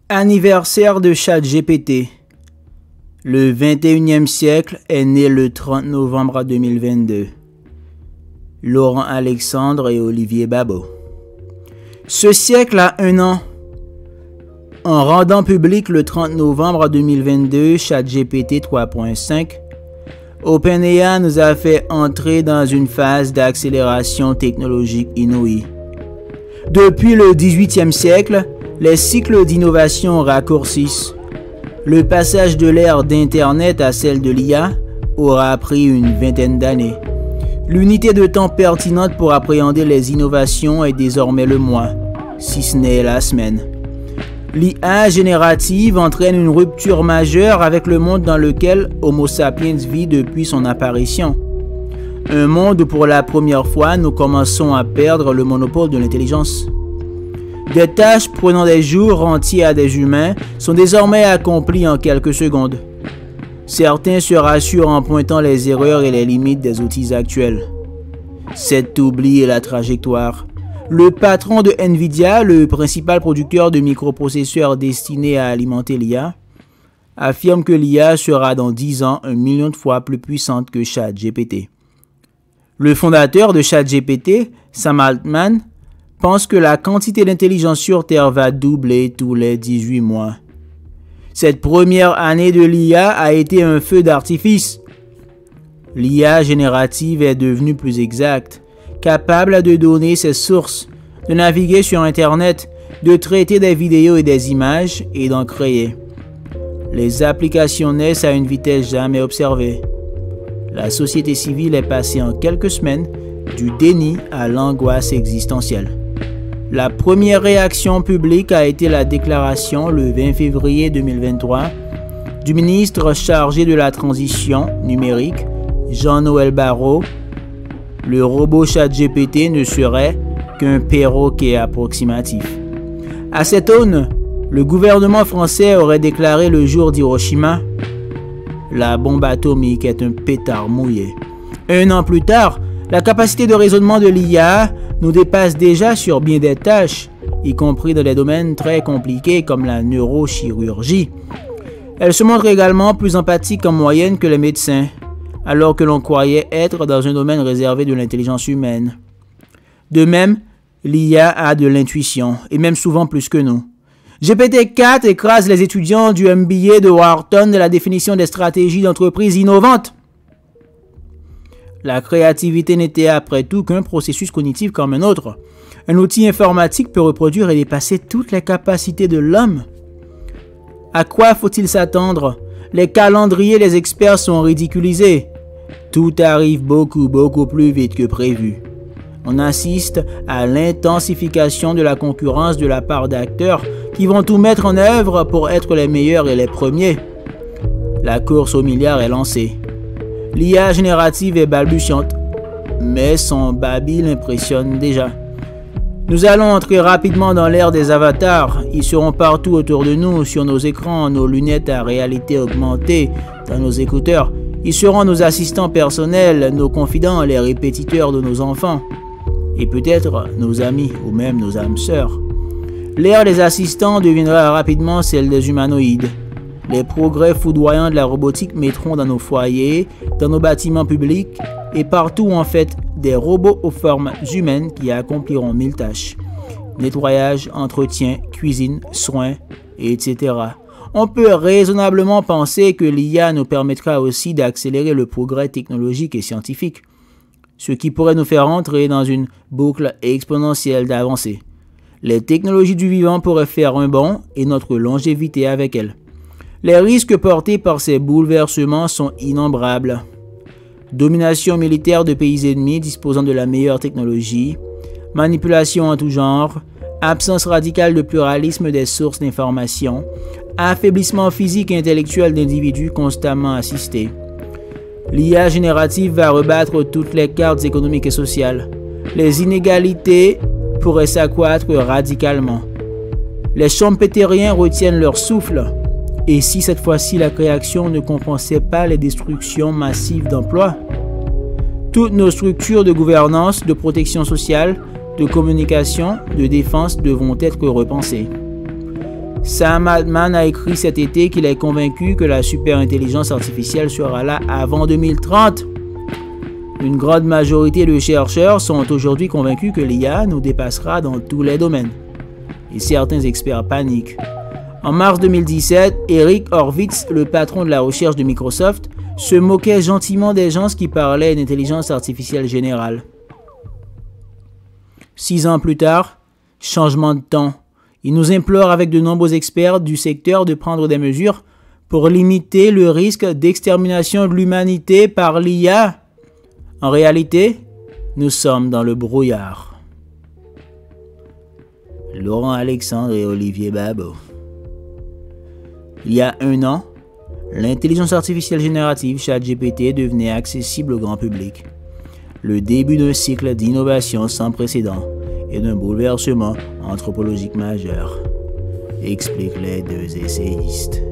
Anniversaire de ChatGPT. Le 21e siècle est né le 30 novembre 2022. Laurent Alexandre et Olivier Babot. Ce siècle a un an. En rendant public le 30 novembre 2022 ChatGPT 3.5, OpenAI nous a fait entrer dans une phase d'accélération technologique inouïe. Depuis le 18e siècle, les cycles d'innovation raccourcissent. Le passage de l'ère d'Internet à celle de l'IA aura pris une vingtaine d'années. L'unité de temps pertinente pour appréhender les innovations est désormais le mois, si ce n'est la semaine. L'IA générative entraîne une rupture majeure avec le monde dans lequel Homo sapiens vit depuis son apparition. Un monde où pour la première fois nous commençons à perdre le monopole de l'intelligence. Des tâches prenant des jours entiers à des humains sont désormais accomplies en quelques secondes. Certains se rassurent en pointant les erreurs et les limites des outils actuels. C'est oublier la trajectoire. Le patron de Nvidia, le principal producteur de microprocesseurs destinés à alimenter l'IA, affirme que l'IA sera dans 10 ans 1 million de fois plus puissante que ChatGPT. Le fondateur de ChatGPT, Sam Altman, pense que la quantité d'intelligence sur Terre va doubler tous les 18 mois. Cette première année de l'IA a été un feu d'artifice. L'IA générative est devenue plus exacte, capable de donner ses sources, de naviguer sur Internet, de traiter des vidéos et des images et d'en créer. Les applications naissent à une vitesse jamais observée. La société civile est passée en quelques semaines du déni à l'angoisse existentielle. La première réaction publique a été la déclaration le 20 février 2023 du ministre chargé de la transition numérique, Jean-Noël Barrot. Le robot ChatGPT ne serait qu'un perroquet approximatif. À cette aune, le gouvernement français aurait déclaré le jour d'Hiroshima: la bombe atomique est un pétard mouillé. Un an plus tard, la capacité de raisonnement de l'IA nous dépasse déjà sur bien des tâches, y compris dans des domaines très compliqués comme la neurochirurgie. Elle se montre également plus empathique en moyenne que les médecins, alors que l'on croyait être dans un domaine réservé de l'intelligence humaine. De même, l'IA a de l'intuition, et même souvent plus que nous. GPT-4 écrase les étudiants du MBA de Wharton de la définition des stratégies d'entreprise innovantes. La créativité n'était après tout qu'un processus cognitif comme un autre. Un outil informatique peut reproduire et dépasser toutes les capacités de l'homme. À quoi faut-il s'attendre? Les calendriers des experts sont ridiculisés. Tout arrive beaucoup plus vite que prévu. On assiste à l'intensification de la concurrence de la part d'acteurs qui vont tout mettre en œuvre pour être les meilleurs et les premiers. La course aux milliards est lancée. L'IA générative est balbutiante, mais son babil impressionne déjà. Nous allons entrer rapidement dans l'ère des avatars. Ils seront partout autour de nous, sur nos écrans, nos lunettes à réalité augmentée, dans nos écouteurs. Ils seront nos assistants personnels, nos confidents, les répétiteurs de nos enfants. Et peut-être nos amis ou même nos âmes sœurs. L'ère des assistants deviendra rapidement celle des humanoïdes. Les progrès foudroyants de la robotique mettront dans nos foyers, dans nos bâtiments publics et partout en fait des robots aux formes humaines qui accompliront 1000 tâches. Nettoyage, entretien, cuisine, soins, etc. On peut raisonnablement penser que l'IA nous permettra aussi d'accélérer le progrès technologique et scientifique, ce qui pourrait nous faire entrer dans une boucle exponentielle d'avancées. Les technologies du vivant pourraient faire un bond et notre longévité avec elles. Les risques portés par ces bouleversements sont innombrables. Domination militaire de pays ennemis disposant de la meilleure technologie, manipulation en tout genre, absence radicale de pluralisme des sources d'information, affaiblissement physique et intellectuel d'individus constamment assistés. L'IA générative va rebattre toutes les cartes économiques et sociales. Les inégalités pourraient s'accroître radicalement. Les schumpeteriens retiennent leur souffle. Et si cette fois-ci la création ne compensait pas les destructions massives d'emplois? Toutes nos structures de gouvernance, de protection sociale, de communication, de défense devront être repensées. Sam Altman a écrit cet été qu'il est convaincu que la superintelligence artificielle sera là avant 2030. Une grande majorité de chercheurs sont aujourd'hui convaincus que l'IA nous dépassera dans tous les domaines. Et certains experts paniquent. En mars 2017, Eric Horvitz, le patron de la recherche de Microsoft, se moquait gentiment des gens qui parlaient d'intelligence artificielle générale. 6 ans plus tard, changement de temps. Il nous implore avec de nombreux experts du secteur de prendre des mesures pour limiter le risque d'extermination de l'humanité par l'IA. En réalité, nous sommes dans le brouillard. Laurent Alexandre et Olivier Babot. Il y a 1 an, l'intelligence artificielle générative ChatGPT devenait accessible au grand public. Le début d'un cycle d'innovation sans précédent et d'un bouleversement anthropologique majeur, expliquent les 2 essayistes.